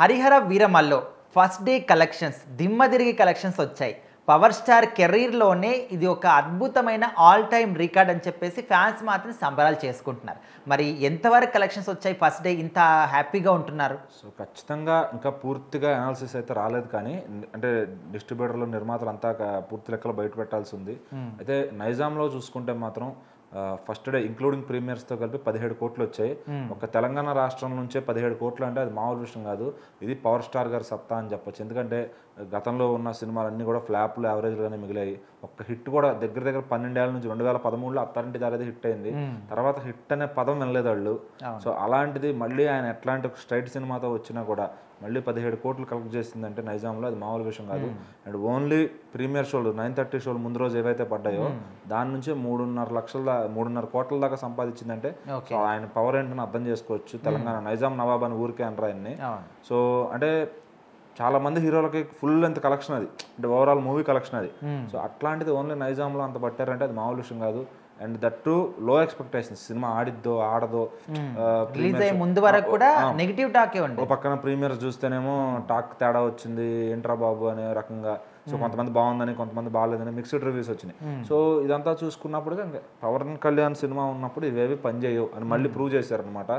Harihara వీరమల్లో first day collections దిమ్మదిరిగి collections వచ్చాయి. Power star కెరీర్‌లోనే ఇది ఒక అద్భుతమైన ఆల్ టైమ్ రికార్డ్ అని చెప్పేసి ఫ్యాన్స్ మాత్రం సంబరాలు చేసుకుంటున్నారు. మరి ఎంతవరకు కలెక్షన్స్ వచ్చాయి ఫస్ట్ డే ఇంత హ్యాపీగా ఉంటున్నారు? సో ఖచ్చితంగా ఇంకా పూర్తిగా అనాలిసిస్ అయితే రాలేదు కానీ అంటే డిస్ట్రిబ్యూటర్లు నిర్మాతలు అంతా పూర్తి లెక్కలు బయట పెట్టాల్సి ఉంది. అయితే నైజాంలో చూసుకుంటే మాత్రం ఫస్ట్ డే ఇంక్లూడింగ్ ప్రీమియర్స్తో కలిపి 17 కోట్లు వచ్చాయి. ఒక తెలంగాణ రాష్ట్రం నుంచే 17 కోట్లు అంటే అది మామూలు విషయం కాదు. ఇది పవర్ స్టార్ గారి సత్తా అని చెప్పొచ్చు. ఎందుకంటే గతంలో ఉన్న సినిమాలన్నీ కూడా ఫ్లాప్లు యావరేజ్గానే మిగిలాయి. ఒక్క హిట్ కూడా దగ్గర దగ్గర 12 ఏళ్ళ నుంచి 2013లో అత్తారింటి దారేది హిట్ అయింది. తర్వాత హిట్ అనే పదం వినలేదు వాళ్ళు. సో అలాంటిది మళ్ళీ ఆయన ఎట్లాంటి స్ట్రైట్ సినిమాతో వచ్చినా కూడా మళ్ళీ 17 కోట్లు కలెక్ట్ చేసిందంటే నైజాంలో అది మామూలు విషయం కాదు. అండ్ ఓన్లీ ప్రీమియర్ షోలు 9:30 షోలు ముందు రోజు ఏవైతే పడ్డాయో దాని నుంచి 3.5 కోట్ల దాకా సంపాదించిందంటే సో ఆయన పవర్ ఏంటని అర్థం చేసుకోవచ్చు. తెలంగాణ నైజాం నవాబ్ అని ఊరికే అనరు ఆయన్ని. సో అంటే చాలా మంది హీరోలకి ఫుల్ లెంత్ కలెక్షన్ అది, అంటే ఓవరాల్ మూవీ కలెక్షన్ అది. సో అట్లాంటిది ఓన్లీ నైజాంలో అంత పట్టారంటే అది మామూలు విషయం కాదు. And that too low expectations, cinema ఆడిద్దో ఆడదో రిలీజ్ అయ్యే ముందు వరకు కూడా నెగిటివ్ టాకే ఉంది. ఓ పక్కన ప్రీమియర్స్ చూస్తేనేమో టాక్ తేడా వచ్చింది ఏంట్రా బాబు అనే రకంగా. సో కొంతమంది బాగుందని కొంతమంది బాగాలేదని మిక్స్డ్ రివ్యూస్ వచ్చినాయి. సో ఇదంతా చూసుకున్నప్పుడు పవన్ కళ్యాణ్ సినిమా ఉన్నప్పుడు ఇవేవి పనిచేయవు అని మళ్ళీ ప్రూవ్ చేశారనమాట.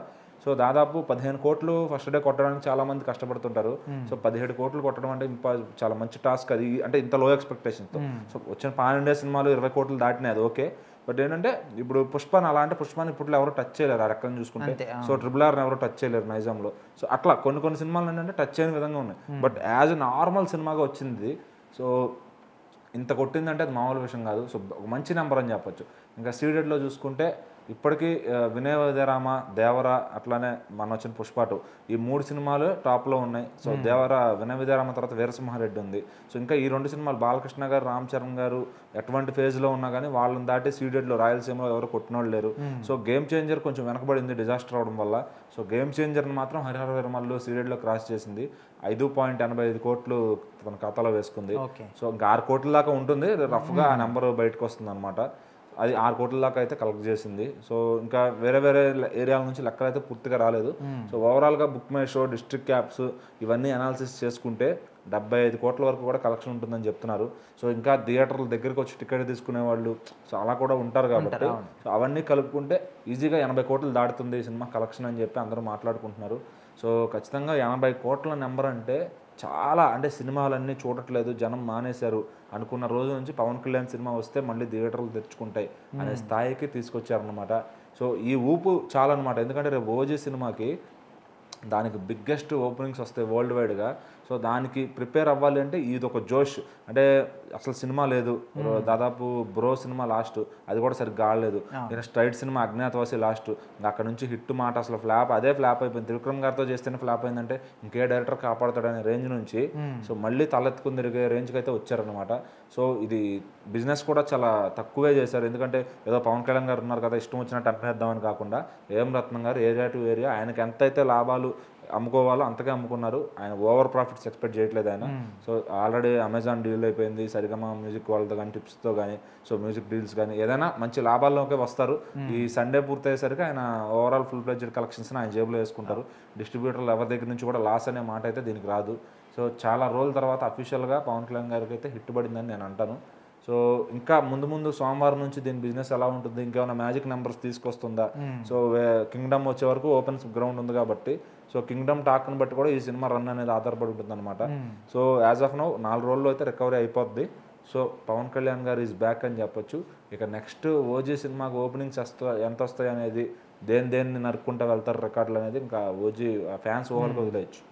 సో దాదాపు 15 కోట్లు ఫస్ట్ డే కొట్టడానికి చాలా మంది కష్టపడుతుంటారు. సో 17 కోట్లు కొట్టడం అంటే చాలా మంచి టాస్క్ అది, అంటే ఇంత లో ఎక్స్పెక్టేషన్తో. సో వచ్చిన పాన్ సినిమాలు 20 కోట్లు దాటినాయి, అది ఓకే. బట్ ఏంటంటే ఇప్పుడు పుష్పని అలా అంటే పుష్పాన్ని ఇప్పుడు ఎవరు టచ్ చేయలేరు ఆ రకం చూసుకుంటే. సో RRRని ఎవరు టచ్ చేయలేరు నైజాంలో. సో అట్లా కొన్ని సినిమాలు ఏంటంటే టచ్ చేయని విధంగా ఉన్నాయి. బట్ యాజ్ ఎ నార్మల్ సినిమాగా వచ్చింది. సో ఇంత కొట్టిందంటే అది మామూలు విషయం కాదు. సో ఒక మంచి నెంబర్ అని చెప్పొచ్చు. ఇంకా సీడెడ్లో చూసుకుంటే ఇప్పటికీ వినయ విజయరామ, దేవర, అట్లానే మన వచ్చిన పుష్ప 2 ఈ 3 సినిమాలు టాప్లో ఉన్నాయి. సో దేవర, వినయ విజయరామ తర్వాత వీరసింహారెడ్డి ఉంది. సో ఇంకా ఈ 2 సినిమాలు బాలకృష్ణ గారు, రామ్ చరణ్ గారు ఎటువంటి ఫేజ్లో ఉన్నా కానీ వాళ్ళని దాటి సీడెడ్లో రాయలసీమలో ఎవరు కొట్టినోళ్ళు లేరు. సో గేమ్ చేంజర్ కొంచెం వెనకబడింది డిజాస్టర్ అవడం వల్ల. సో గేమ్ చేంజర్ని మాత్రం హరిహర వీరమల్లు సీడెడ్లో క్రాస్ చేసింది. 5.85 కోట్లు తన ఖాతాలో వేసుకుంది. సో ఇంకా 6 కోట్ల దాకా ఉంటుంది రఫ్గా ఆ నెంబర్ బయటకు వస్తుంది అనమాట. అది 6 కోట్ల దాకా అయితే కలెక్ట్ చేసింది. సో ఇంకా వేరే ఏరియాల నుంచి లెక్కలు అయితే పూర్తిగా రాలేదు. సో ఓవరాల్గా book my show, district caps ఇవన్నీ అనాలిసిస్ చేసుకుంటే 75 కోట్ల వరకు కూడా కలెక్షన్ ఉంటుందని చెప్తున్నారు. సో ఇంకా థియేటర్ల దగ్గరికి వచ్చి టికెట్ తీసుకునే వాళ్ళు సో అలా కూడా ఉంటారు కాబట్టి సో అవన్నీ కలుపుకుంటే ఈజీగా 80 కోట్లు దాటుతుంది ఈ సినిమా కలెక్షన్ అని చెప్పి అందరూ మాట్లాడుకుంటున్నారు. సో ఖచ్చితంగా 80 కోట్ల నెంబర్ అంటే చాలా, అంటే సినిమాలన్నీ చూడట్లేదు, జనం మానేశారు అనుకున్న రోజు నుంచి పవన్ కళ్యాణ్ సినిమా వస్తే మళ్ళీ థియేటర్లు తెచ్చుకుంటాయి అనే స్థాయికి తీసుకొచ్చారనమాట. సో ఈ ఊపు చాలా అనమాట. ఎందుకంటే రేపు ఓజీ సినిమాకి దానికి బిగ్గెస్ట్ ఓపెనింగ్స్ వస్తాయి వరల్డ్ వైడ్గా. సో దానికి ప్రిపేర్ అవ్వాలి అంటే ఇది ఒక జోష్. అంటే అసలు సినిమా లేదు, దాదాపు బ్రో సినిమా లాస్ట్, అది కూడా సరిగ్గా ఆడలేదు. నేను స్ట్రైట్ సినిమా అజ్ఞాతవాసి లాస్ట్, అక్కడ నుంచి హిట్ మాట అసలు ఫ్లాప్, అదే ఫ్లాప్ అయిపోయింది. త్రివిక్రమ్ గారితో చేస్తేనే ఫ్లాప్ అయిందంటే ఇంకే డైరెక్టర్ కాపాడతాడనే రేంజ్ నుంచి సో మళ్ళీ తలెత్తుకుని తిరిగే రేంజ్కి అయితే వచ్చారనమాట. సో ఇది బిజినెస్ కూడా చాలా తక్కువే చేశారు. ఎందుకంటే ఏదో పవన్ కళ్యాణ్ గారు ఉన్నారు కదా ఇష్టం వచ్చినట్టు అమ్మేద్దామని కాకుండా ఏఎం రత్నం గారు ఏరియా టు ఏరియా ఆయనకి ఎంతైతే లాభాలు అమ్ముకోవాలో అంతకే అమ్ముకున్నారు. ఆయన ఓవర్ ప్రాఫిట్స్ ఎక్స్పెక్ట్ చేయట్లేదు ఆయన. సో ఆల్రెడీ అమెజాన్ డీల్ అయిపోయింది, సరిగమ మ్యూజిక్ వాళ్ళతో కానీ టిప్స్తో కానీ, సో మ్యూజిక్ డీల్స్ కానీ ఏదైనా మంచి లాభాల్లోకే వస్తారు. ఈ సండే పూర్తయ్యేసరికి ఆయన ఓవరాల్ ఫుల్ ఫ్లెడ్జ్డ్ కలెక్షన్స్ని ఆయన జేబులో వేసుకుంటారు. డిస్ట్రిబ్యూటర్లు ఎవరి దగ్గర నుంచి కూడా లాస్ అనే మాట అయితే దీనికి రాదు. సో చాలా రోజుల తర్వాత అఫీషియల్గా పవన్ కళ్యాణ్ గారికి అయితే హిట్ పడిందని నేను అంటాను. సో ఇంకా ముందు సోమవారం నుంచి దీని బిజినెస్ ఎలా ఉంటుంది, ఇంకేమైనా మ్యాజిక్ నెంబర్స్ తీసుకొస్తుందా, సో కింగ్డమ్ వచ్చే వరకు ఓపెన్ గ్రౌండ్ ఉంది కాబట్టి సో కింగ్డమ్ టాక్ని బట్టి కూడా ఈ సినిమా రన్ అనేది ఆధారపడి ఉంటుంది అనమాట. సో యాజ్ ఆఫ్ నౌ 4 రోజుల్లో అయితే రికవరీ అయిపోద్ది. సో పవన్ కళ్యాణ్ గారు ఈజ్ బ్యాక్ అని చెప్పొచ్చు. ఇక నెక్స్ట్ ఓజీ సినిమాకి ఓపెనింగ్స్ ఎంత వస్తాయి అనేది, దేన్ని నరుక్కుంటూ వెళ్తారు రికార్డులు అనేది ఇంకా ఓజీ ఫ్యాన్స్ ఓవర్కి వదిలేయచ్చు.